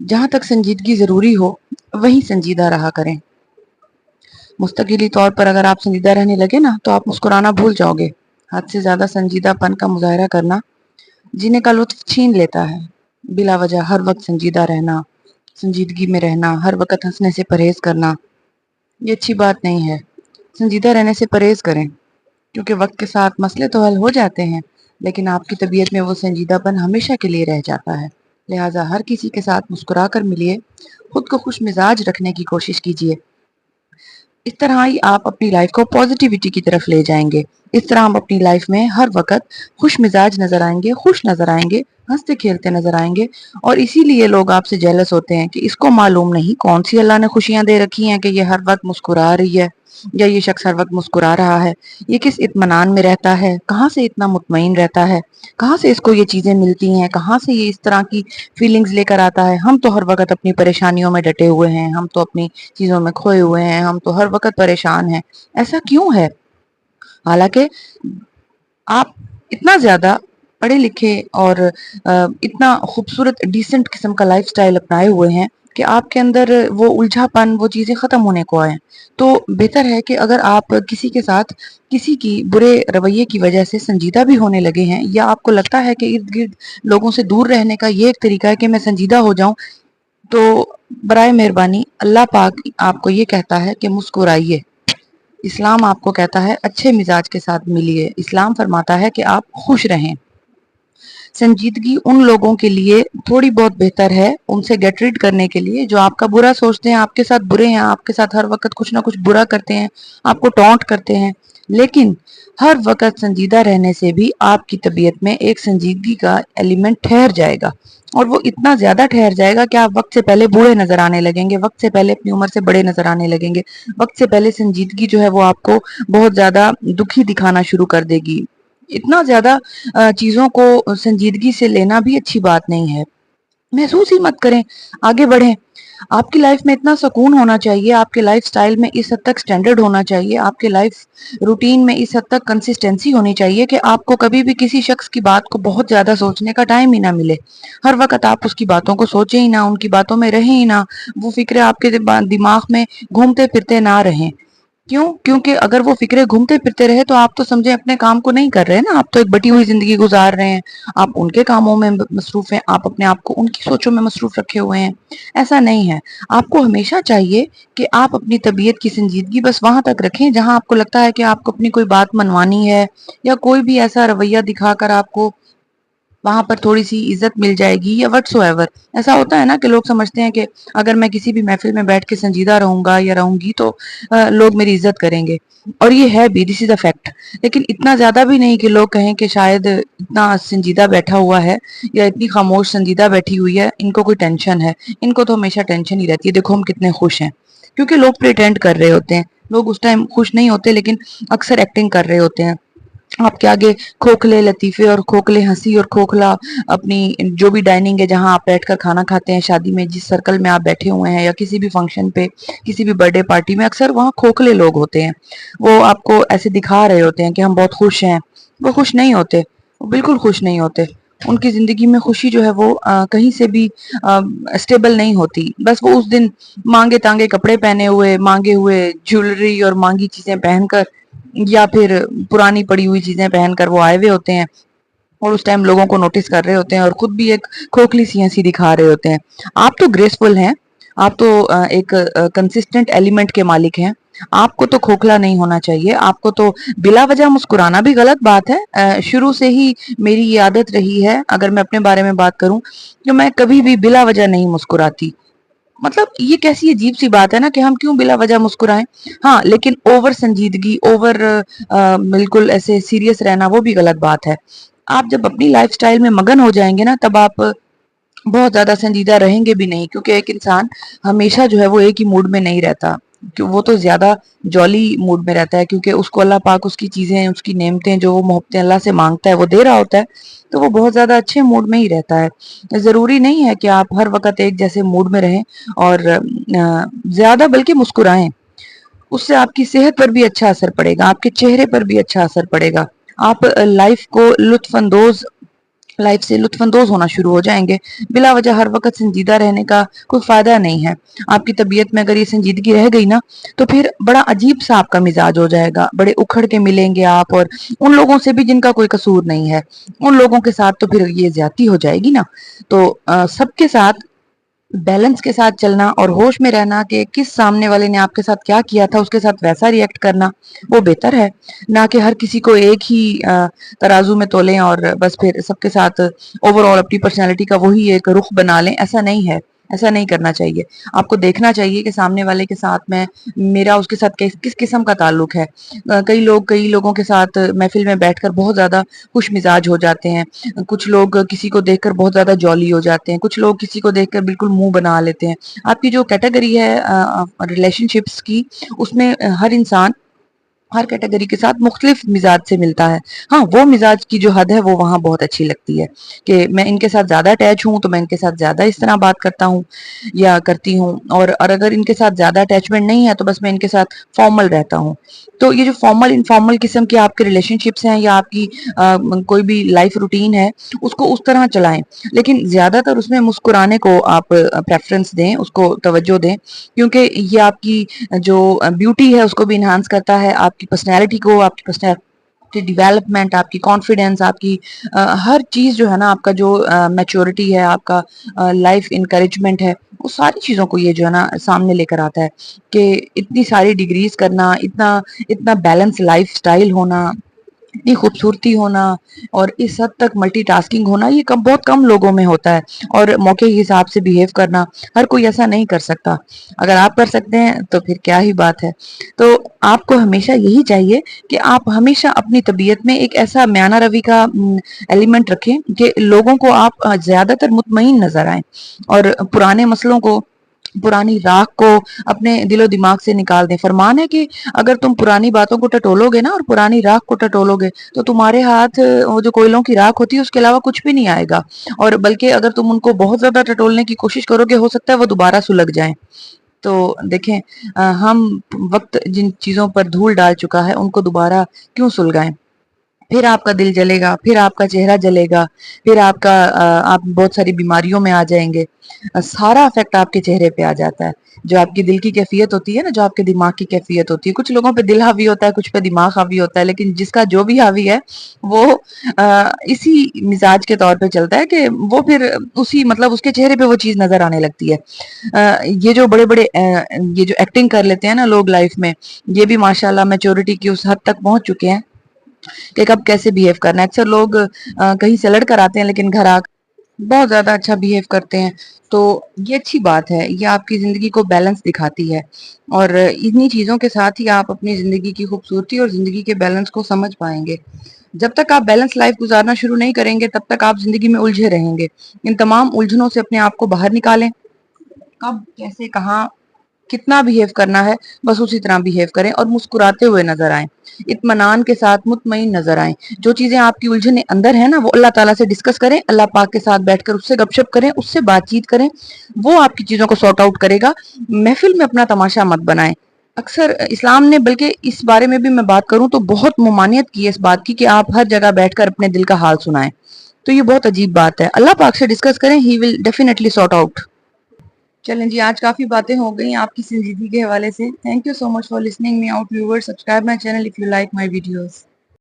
जहाँ तक संजीदगी ज़रूरी हो वहीं संजीदा रहा करें। मुस्तकिली तौर पर अगर आप संजीदा रहने लगे ना तो आप मुस्कुराना भूल जाओगे। हद से ज़्यादा संजीदापन का मुज़ाहरा करना जीने का लुत्फ़ छीन लेता है। बिला वजह हर वक्त संजीदा रहना, संजीदगी में रहना, हर वक्त हंसने से परहेज़ करना, ये अच्छी बात नहीं है। संजीदा रहने से परहेज़ करें, क्योंकि वक्त के साथ मसले तो हल हो जाते हैं, लेकिन आपकी तबीयत में वो संजीदापन हमेशा के लिए रह जाता है। लिहाजा हर किसी के साथ मुस्कुरा कर मिलिए, खुद को खुश मिजाज रखने की कोशिश कीजिए। इस तरह ही आप अपनी लाइफ को पॉजिटिविटी की तरफ ले जाएंगे। इस तरह हम अपनी लाइफ में हर वक्त खुश मिजाज नजर आएंगे, खुश नजर आएंगे, हंसते खेलते नजर आएंगे। और इसीलिए लोग आपसे जेलस होते हैं कि इसको मालूम नहीं कौन सी अल्लाह ने खुशियां दे रखी हैं कि ये हर वक्त मुस्कुरा रही है, या ये शख्स हर वक्त मुस्कुरा रहा है। ये किस इत्मीनान में रहता है, कहाँ से इतना मुतमईन रहता है, कहाँ से इसको ये चीजें मिलती हैं, कहाँ से ये इस तरह की फीलिंग्स लेकर आता है। हम तो हर वक्त अपनी परेशानियों में डटे हुए हैं, हम तो अपनी चीजों में खोए हुए हैं, हम तो हर वक्त परेशान हैं। ऐसा क्यों है? हालांकि आप इतना ज्यादा पढ़े लिखे और इतना खूबसूरत डिसेंट किस्म का लाइफस्टाइल अपनाए हुए हैं कि आपके अंदर वो उलझापन, वो चीजें खत्म होने को आए। तो बेहतर है कि अगर आप किसी के साथ किसी की बुरे रवैये की वजह से संजीदा भी होने लगे हैं, या आपको लगता है कि इर्द गिर्द लोगों से दूर रहने का ये एक तरीका है कि मैं संजीदा हो जाऊं, तो बराए मेहरबानी अल्लाह पाक आपको ये कहता है कि मुस्कुराइए। इस्लाम आपको कहता है अच्छे मिजाज के साथ मिलिए। इस्लाम फरमाता है कि आप खुश रहें। संजीदगी उन लोगों के लिए थोड़ी बहुत बेहतर है, उनसे गेट रीड करने के लिए जो आपका बुरा सोचते हैं, आपके साथ बुरे हैं, आपके साथ हर वक्त कुछ ना कुछ बुरा करते हैं, आपको टॉन्ट करते हैं। लेकिन हर वक्त संजीदा रहने से भी आपकी तबीयत में एक संजीदगी का एलिमेंट ठहर जाएगा, और वो इतना ज्यादा ठहर जाएगा कि आप वक्त से पहले बूढ़े नजर आने लगेंगे, वक्त से पहले अपनी उम्र से बड़े नजर आने लगेंगे। वक्त से पहले संजीदगी जो है वो आपको बहुत ज्यादा दुखी दिखाना शुरू कर देगी। इतना ज्यादा चीजों को संजीदगी से लेना भी अच्छी बात नहीं है। महसूस ही मत करें, आगे बढ़ें। आपकी लाइफ में इतना सुकून होना चाहिए, आपके लाइफ स्टाइल में इस हद तक स्टैंडर्ड होना चाहिए, आपके लाइफ रूटीन में इस हद तक कंसिस्टेंसी होनी चाहिए कि आपको कभी भी किसी शख्स की बात को बहुत ज्यादा सोचने का टाइम ही ना मिले। हर वक्त आप उसकी बातों को सोचें ही ना, उनकी बातों में रहें ही ना, वो फिक्र आपके दिमाग में घूमते फिरते ना रहें। क्यों? क्योंकि अगर वो फिक्रे घूमते फिरते रहे तो आप तो समझे अपने काम को नहीं कर रहे हैं ना, आप तो एक बटी हुई जिंदगी गुजार रहे हैं। आप उनके कामों में मसरूफ हैं, आप अपने आप को उनकी सोचों में मसरूफ रखे हुए हैं। ऐसा नहीं है। आपको हमेशा चाहिए कि आप अपनी तबीयत की संजीदगी बस वहां तक रखें जहां आपको लगता है कि आपको अपनी कोई बात मनवानी है, या कोई भी ऐसा रवैया दिखाकर आपको वहां पर थोड़ी सी इज्जत मिल जाएगी, या व्हाटसोएवर। ऐसा होता है ना कि लोग समझते हैं कि अगर मैं किसी भी महफिल में बैठ के संजीदा रहूंगा या रहूंगी तो लोग मेरी इज्जत करेंगे, और ये है भी, दिस इज अ फैक्ट। लेकिन इतना ज्यादा भी नहीं कि लोग कहें कि शायद इतना संजीदा बैठा हुआ है, या इतनी खामोश संजीदा बैठी हुई है, इनको कोई टेंशन है। इनको तो हमेशा टेंशन ही रहती है, देखो हम कितने खुश हैं। क्योंकि लोग प्रिटेंड कर रहे होते हैं, लोग उस टाइम खुश नहीं होते, लेकिन अक्सर एक्टिंग कर रहे होते हैं। आपके आगे खोखले लतीफे और खोखले हंसी और खोखला अपनी जो भी डाइनिंग है जहां आप बैठकर खाना खाते हैं, शादी में जिस सर्कल में आप बैठे हुए हैं, या किसी भी फंक्शन पे, किसी भी बर्थडे पार्टी में, अक्सर वहां खोखले लोग होते हैं। वो आपको ऐसे दिखा रहे होते हैं कि हम बहुत खुश हैं। वो खुश नहीं होते, वो बिल्कुल खुश नहीं होते। उनकी जिंदगी में खुशी जो है वो कहीं से भी स्टेबल नहीं होती। बस वो उस दिन मांगे तांगे कपड़े पहने हुए, मांगे हुए ज्वेलरी और मांगी चीजें पहनकर, या फिर पुरानी पड़ी हुई चीजें पहनकर वो आए हुए होते हैं, और उस टाइम लोगों को नोटिस कर रहे होते हैं, और खुद भी एक खोखली सी हंसी दिखा रहे होते हैं। आप तो ग्रेसफुल हैं, आप तो एक कंसिस्टेंट एलिमेंट के मालिक हैं। आपको तो खोखला नहीं होना चाहिए। आपको तो बिला वजह मुस्कुराना भी गलत बात है। शुरू से ही मेरी ये आदत रही है, अगर मैं अपने बारे में बात करूं, कि मैं कभी भी बिला वजह नहीं मुस्कुराती। मतलब ये कैसी अजीब सी बात है ना कि हम क्यों बिला वजह मुस्कुराएं। हाँ, लेकिन ओवर संजीदगी, ओवर बिल्कुल ऐसे सीरियस रहना, वो भी गलत बात है। आप जब अपनी लाइफस्टाइल में मगन हो जाएंगे ना, तब आप बहुत ज्यादा संजीदा रहेंगे भी नहीं, क्योंकि एक इंसान हमेशा जो है वो एक ही मूड में नहीं रहता। क्यों? वो तो ज्यादा जॉली मूड में रहता है, क्योंकि उसको अल्लाह पाक उसकी चीजें, उसकी नेमतें, जो वो मोहब्बतें अल्लाह से मांगता है, वो दे रहा होता है। तो वो बहुत ज्यादा अच्छे मूड में ही रहता है। जरूरी नहीं है कि आप हर वक्त एक जैसे मूड में रहें, और ज्यादा बल्कि मुस्कुराएं। उससे आपकी सेहत पर भी अच्छा असर पड़ेगा, आपके चेहरे पर भी अच्छा असर पड़ेगा। आप लाइफ को लुत्फ अंदोज लाइफ से लुत्फानंदोज होना शुरू हो जाएंगे। बिला वजह हर वक्त संजीदा रहने का कोई फायदा नहीं है। आपकी तबीयत में अगर ये संजीदगी रह गई ना, तो फिर बड़ा अजीब सा आपका मिजाज हो जाएगा, बड़े उखड़ के मिलेंगे आप, और उन लोगों से भी जिनका कोई कसूर नहीं है, उन लोगों के साथ तो फिर ये ज्यादती हो जाएगी ना। तो सबके साथ बैलेंस के साथ चलना और होश में रहना कि किस सामने वाले ने आपके साथ क्या किया था, उसके साथ वैसा रिएक्ट करना, वो बेहतर है। ना कि हर किसी को एक ही तराजू में तोलें और बस फिर सबके साथ ओवरऑल अपनी पर्सनैलिटी का वही एक रुख बना लें। ऐसा नहीं है, ऐसा नहीं करना चाहिए। आपको देखना चाहिए कि सामने वाले के साथ में मेरा उसके साथ किस किस्म का ताल्लुक है। कई लोगों के साथ महफिल में बैठकर बहुत ज्यादा खुश मिजाज हो जाते हैं, कुछ लोग किसी को देखकर बहुत ज्यादा जॉली हो जाते हैं, कुछ लोग किसी को देखकर बिल्कुल मुंह बना लेते हैं। आपकी जो कैटेगरी है रिलेशनशिप्स की, उसमें हर इंसान हर कैटेगरी के साथ मुख्तलिफ मिजाज से मिलता है। हाँ, वो मिजाज की जो हद है वो वहाँ बहुत अच्छी लगती है कि मैं इनके साथ ज्यादा अटैच हूँ तो मैं इनके साथ ज्यादा इस तरह बात करता हूँ या करती हूँ, और अगर इनके साथ ज्यादा अटैचमेंट नहीं है तो बस मैं इनके साथ फॉर्मल रहता हूँ। तो ये जो फॉर्मल इनफॉर्मल किस्म के आपके रिलेशनशिप्स हैं या आपकी कोई भी लाइफ रूटीन है, उसको उस तरह चलाएं, लेकिन ज्यादातर उसमें मुस्कुराने को आप प्रेफरेंस दें, उसको तवज्जो दें, क्योंकि ये आपकी जो ब्यूटी है उसको भी इन्हांस करता है, आपकी पर्सनैलिटी को, आपकी पर्सनैलिटी डेवलपमेंट, आपकी कॉन्फिडेंस, आपकी हर चीज जो है ना, आपका जो मैच्योरिटी है, आपका लाइफ इनकरेजमेंट है, वो सारी चीजों को ये जो है ना सामने लेकर आता है कि इतनी सारी डिग्रीज करना, इतना इतना बैलेंस लाइफ स्टाइल होना, इतनी खूबसूरती होना और इस हद तक मल्टीटास्किंग होना, ये बहुत कम लोगों में होता है। और मौके के हिसाब से बिहेव करना हर कोई ऐसा नहीं कर सकता। अगर आप कर सकते हैं तो फिर क्या ही बात है। तो आपको हमेशा यही चाहिए कि आप हमेशा अपनी तबीयत में एक ऐसा म्याना रवि का एलिमेंट रखें कि लोगों को आप ज्यादातर मुतमईन नजर आए, और पुराने मसलों को, पुरानी राख को अपने दिलो दिमाग से निकाल दें। फरमान है कि अगर तुम पुरानी बातों को टटोलोगे ना और पुरानी राख को टटोलोगे तो तुम्हारे हाथ वो जो कोयलों की राख होती है उसके अलावा कुछ भी नहीं आएगा, और बल्कि अगर तुम उनको बहुत ज्यादा टटोलने की कोशिश करोगे हो सकता है वो दोबारा सुलग जाएं। तो देखें, हम वक्त जिन चीजों पर धूल डाल चुका है उनको दोबारा क्यों सुलगाएं। फिर आपका दिल जलेगा, फिर आपका चेहरा जलेगा, फिर आप बहुत सारी बीमारियों में आ जाएंगे। सारा इफेक्ट आपके चेहरे पे आ जाता है। जो आपकी दिल की कैफियत होती है ना, जो आपके दिमाग की कैफियत होती है, कुछ लोगों पे दिल हावी होता है, कुछ पे दिमाग हावी होता है, लेकिन जिसका जो भी हावी है वो इसी मिजाज के तौर पे चलता है कि वो फिर उसी मतलब उसके चेहरे पे वो चीज नजर आने लगती है। ये जो बड़े बड़े ये जो एक्टिंग कर लेते हैं ना लोग लाइफ में, ये भी माशाल्लाह मैच्योरिटी की उस हद तक पहुंच चुके हैं कि कब कैसे बिहेव करना है। अक्सर लोग कहीं से लड़ कर आते हैं लेकिन घर आकर बहुत ज्यादा अच्छा बिहेव करते हैं। तो ये अच्छी बात है, ये आपकी जिंदगी को बैलेंस दिखाती है, और इन्हीं चीजों के साथ ही आप अपनी जिंदगी की खूबसूरती और जिंदगी के बैलेंस को समझ पाएंगे। जब तक आप बैलेंस लाइफ गुजारना शुरू नहीं करेंगे तब तक आप जिंदगी में उलझे रहेंगे। इन तमाम उलझनों से अपने आप को बाहर निकालें। कब कैसे कहाँ कितना बिहेव करना है, बस उसी तरह बिहेव करें और मुस्कुराते हुए नजर आएं, इत्मीनान के साथ मुतमईन नजर आएं। जो चीजें आपकी उलझने अंदर है ना वो अल्लाह ताला से डिस्कस करें, अल्लाह पाक के साथ बैठकर उससे गपशप करें, उससे बातचीत करें, वो आपकी चीजों को सॉर्ट आउट करेगा। महफिल में अपना तमाशा मत बनाएं। अक्सर इस्लाम ने, बल्कि इस बारे में भी मैं बात करूं तो बहुत ममानियत की है इस बात की कि आप हर जगह बैठकर अपने दिल का हाल सुनाएं। तो ये बहुत अजीब बात है। अल्लाह पाक से डिस्कस करें, he will definitely sort out. चलें जी, आज काफी बातें हो गई आपकी जिंदगी के हवाले से। Thank you so much for listening me out viewers. Subscribe my channel if you like my videos.